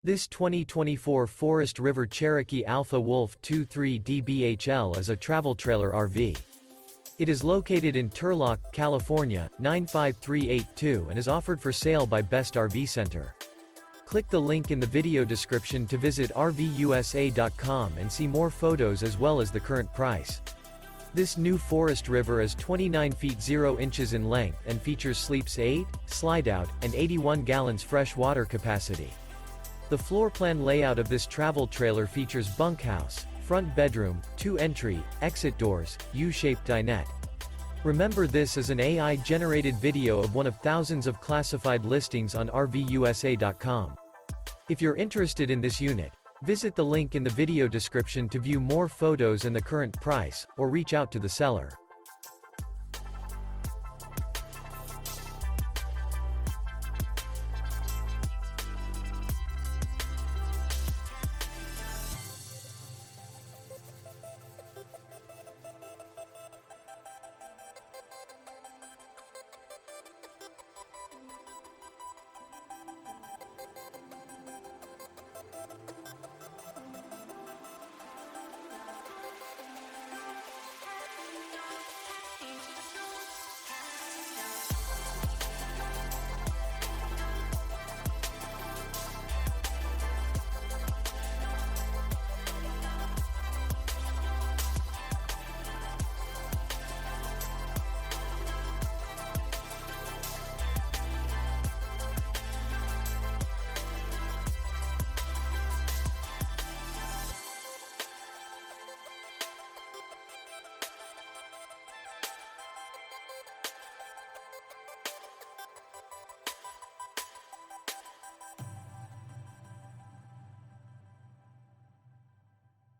This 2024 Forest River Cherokee Alpha Wolf 23 DBHL is a travel trailer RV. It is located in Turlock, California, 95382 and is offered for sale by Best RV Center. Click the link in the video description to visit RVUSA.com and see more photos as well as the current price. This new Forest River is 29 feet 0 inches in length and features sleeps 8, Slideout, and 81 gallons fresh water capacity. The floor plan layout of this travel trailer features bunkhouse, front bedroom, 2 entry, exit doors, U-shaped dinette. Remember, this is an AI-generated video of one of thousands of classified listings on RVUSA.com. If you're interested in this unit, visit the link in the video description to view more photos and the current price, or reach out to the seller.